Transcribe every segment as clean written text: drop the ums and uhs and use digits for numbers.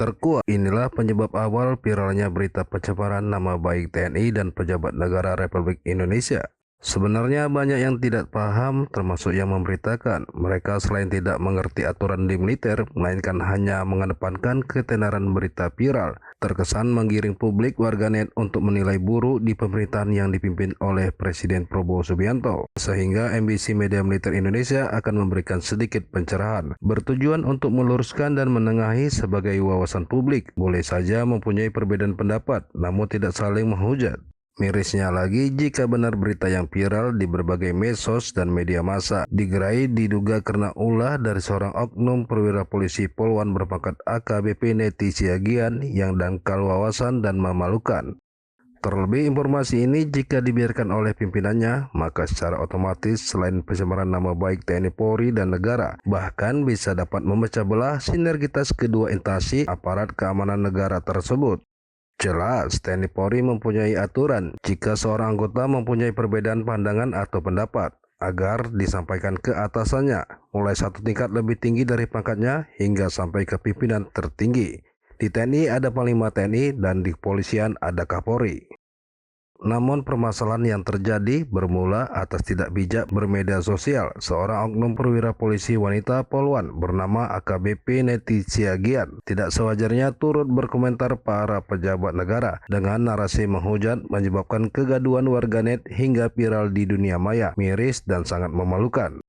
Terkuak, inilah penyebab awal viralnya berita pencemaran nama baik TNI dan pejabat negara Republik Indonesia. Sebenarnya banyak yang tidak paham, termasuk yang memberitakan. Mereka selain tidak mengerti aturan di militer, melainkan hanya mengedepankan ketenaran berita viral, terkesan menggiring publik warganet untuk menilai buruk di pemerintahan yang dipimpin oleh Presiden Prabowo Subianto. Sehingga MBC Media Militer Indonesia akan memberikan sedikit pencerahan, bertujuan untuk meluruskan dan menengahi sebagai wawasan publik. Boleh saja mempunyai perbedaan pendapat, namun tidak saling menghujat. Mirisnya lagi, jika benar berita yang viral di berbagai medsos dan media massa digerai diduga karena ulah dari seorang oknum perwira polisi Polwan berpangkat AKBP Neti Siagian yang dangkal wawasan dan memalukan. Terlebih informasi ini jika dibiarkan oleh pimpinannya, maka secara otomatis selain pencemaran nama baik TNI Polri dan negara, bahkan bisa dapat memecah belah sinergitas kedua instansi aparat keamanan negara tersebut. Jelas, TNI Polri mempunyai aturan jika seorang anggota mempunyai perbedaan pandangan atau pendapat, agar disampaikan ke atasannya, mulai satu tingkat lebih tinggi dari pangkatnya hingga sampai ke pimpinan tertinggi. Di TNI ada Panglima TNI dan di kepolisian ada Kapolri. Namun permasalahan yang terjadi bermula atas tidak bijak bermedia sosial. Seorang oknum perwira polisi wanita Polwan bernama AKBP Neti Siagian tidak sewajarnya turut berkomentar para pejabat negara dengan narasi menghujat, menyebabkan kegaduhan warganet hingga viral di dunia maya, miris dan sangat memalukan.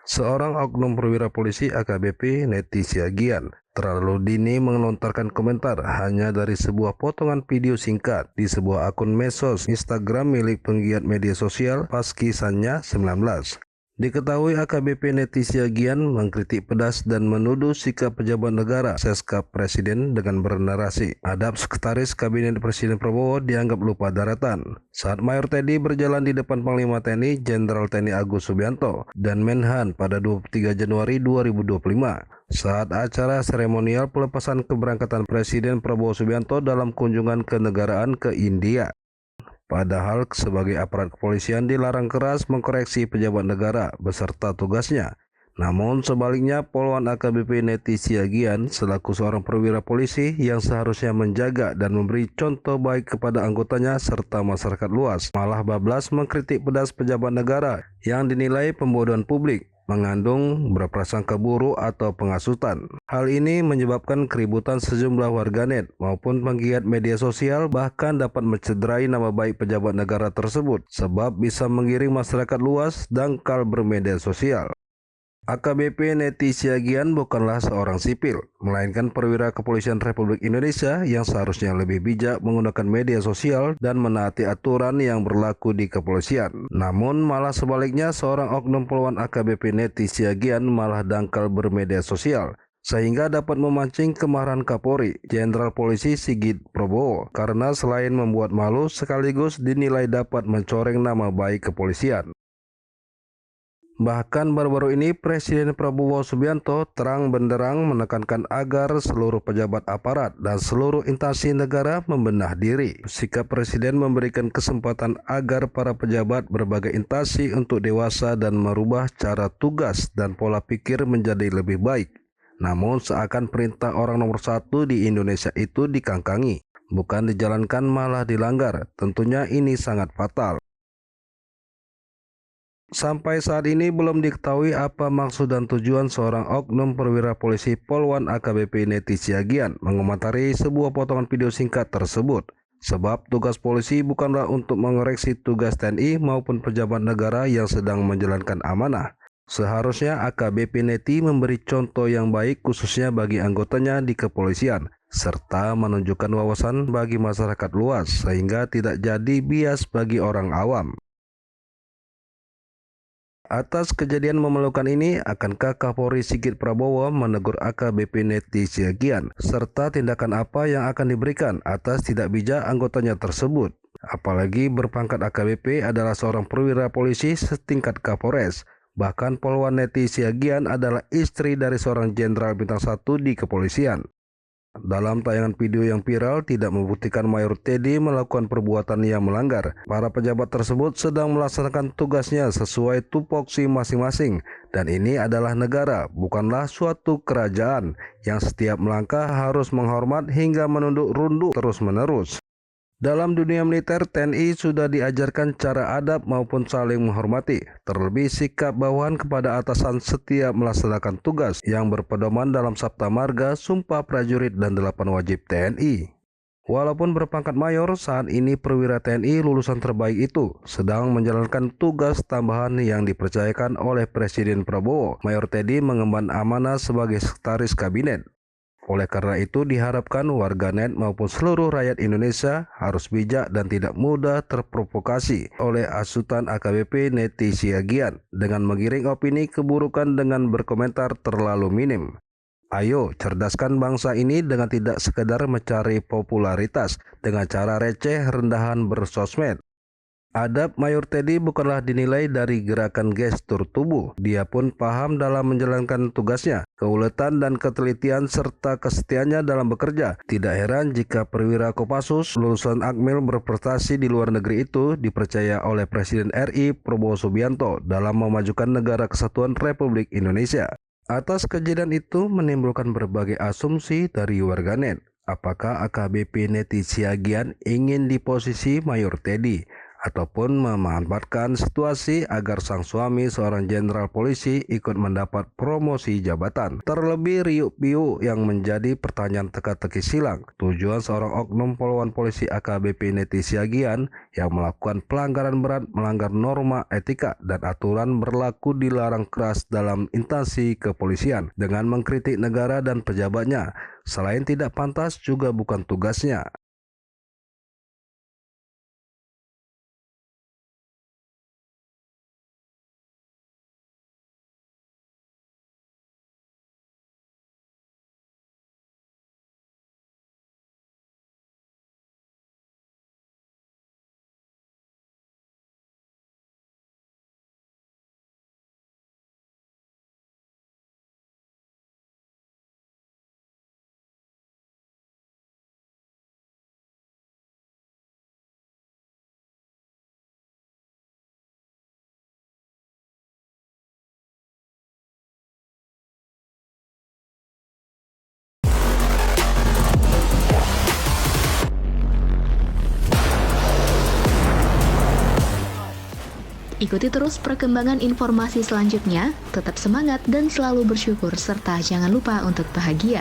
Seorang oknum perwira polisi AKBP Neti Siagian terlalu dini melontarkan komentar hanya dari sebuah potongan video singkat di sebuah akun medsos Instagram milik penggiat media sosial pas kisahnya 19. Diketahui AKBP Neti Siagian mengkritik pedas dan menuduh sikap pejabat negara seskap Presiden dengan bernarasi adab Sekretaris Kabinet Presiden Prabowo dianggap lupa daratan. Saat Mayor Teddy berjalan di depan Panglima TNI Jenderal TNI Agus Subianto dan Menhan pada 23 Januari 2025 saat acara seremonial pelepasan keberangkatan Presiden Prabowo Subianto dalam kunjungan kenegaraan ke India. Padahal sebagai aparat kepolisian dilarang keras mengkoreksi pejabat negara beserta tugasnya. Namun sebaliknya Polwan AKBP Neti Siagian selaku seorang perwira polisi yang seharusnya menjaga dan memberi contoh baik kepada anggotanya serta masyarakat luas, malah bablas mengkritik pedas pejabat negara yang dinilai pembodohan publik, mengandung berprasangka buruk atau penghasutan. Hal ini menyebabkan keributan sejumlah warganet maupun penggiat media sosial, bahkan dapat mencederai nama baik pejabat negara tersebut sebab bisa menggiring masyarakat luas dangkal bermedia sosial. AKBP Neti Siagian bukanlah seorang sipil, melainkan perwira kepolisian Republik Indonesia yang seharusnya lebih bijak menggunakan media sosial dan menaati aturan yang berlaku di kepolisian. Namun malah sebaliknya seorang oknum Polwan AKBP Neti Siagian malah dangkal bermedia sosial, sehingga dapat memancing kemarahan Kapolri Jenderal Polisi Sigit Prabowo karena selain membuat malu sekaligus dinilai dapat mencoreng nama baik kepolisian. Bahkan baru-baru ini Presiden Prabowo Subianto terang benderang menekankan agar seluruh pejabat aparat dan seluruh instansi negara membenah diri. Sikap Presiden memberikan kesempatan agar para pejabat berbagai instansi untuk dewasa dan merubah cara tugas dan pola pikir menjadi lebih baik. Namun seakan perintah orang nomor satu di Indonesia itu dikangkangi, bukan dijalankan malah dilanggar. Tentunya ini sangat fatal. Sampai saat ini belum diketahui apa maksud dan tujuan seorang oknum perwira polisi Polwan AKBP Neti Siagian mengomentari sebuah potongan video singkat tersebut. Sebab tugas polisi bukanlah untuk mengoreksi tugas TNI maupun pejabat negara yang sedang menjalankan amanah. Seharusnya AKBP Neti memberi contoh yang baik khususnya bagi anggotanya di kepolisian, serta menunjukkan wawasan bagi masyarakat luas sehingga tidak jadi bias bagi orang awam. Atas kejadian memalukan ini, akankah Kapolri Sigit Prabowo menegur AKBP Neti Siagian, serta tindakan apa yang akan diberikan atas tidak bijak anggotanya tersebut? Apalagi berpangkat AKBP adalah seorang perwira polisi setingkat Kapolres. Bahkan Polwan Neti Siagian adalah istri dari seorang jenderal bintang 1 di kepolisian. Dalam tayangan video yang viral tidak membuktikan Mayor Teddy melakukan perbuatan yang melanggar. Para pejabat tersebut sedang melaksanakan tugasnya sesuai tupoksi masing-masing. Dan ini adalah negara, bukanlah suatu kerajaan yang setiap melangkah harus menghormat hingga menunduk runduk terus-menerus. Dalam dunia militer, TNI sudah diajarkan cara adab maupun saling menghormati, terlebih sikap bawahan kepada atasan setiap melaksanakan tugas yang berpedoman dalam Sabta Marga, Sumpah Prajurit, dan 8 wajib TNI. Walaupun berpangkat mayor, saat ini perwira TNI lulusan terbaik itu sedang menjalankan tugas tambahan yang dipercayakan oleh Presiden Prabowo. Mayor Teddy mengemban amanah sebagai sekretaris kabinet. Oleh karena itu diharapkan warganet maupun seluruh rakyat Indonesia harus bijak dan tidak mudah terprovokasi oleh asutan AKBP Neti Siagian dengan menggiring opini keburukan dengan berkomentar terlalu minim. Ayo cerdaskan bangsa ini dengan tidak sekedar mencari popularitas dengan cara receh rendahan bersosmed. Adab Mayor Teddy bukanlah dinilai dari gerakan gestur tubuh. Dia pun paham dalam menjalankan tugasnya, keuletan dan ketelitian serta kesetiaannya dalam bekerja. Tidak heran jika perwira Kopassus lulusan Akmil berprestasi di luar negeri itu dipercaya oleh Presiden RI Prabowo Subianto dalam memajukan negara kesatuan Republik Indonesia. Atas kejadian itu menimbulkan berbagai asumsi dari warganet. Apakah AKBP Neti Siagian ingin di posisi Mayor Teddy? Ataupun memanfaatkan situasi agar sang suami seorang jenderal polisi ikut mendapat promosi jabatan. Terlebih riuh piuh yang menjadi pertanyaan teka-teki silang. Tujuan seorang oknum poluan polisi AKBP Neti Siagian yang melakukan pelanggaran berat melanggar norma etika dan aturan berlaku dilarang keras dalam instansi kepolisian dengan mengkritik negara dan pejabatnya. Selain tidak pantas juga bukan tugasnya. Ikuti terus perkembangan informasi selanjutnya, tetap semangat dan selalu bersyukur, serta jangan lupa untuk bahagia.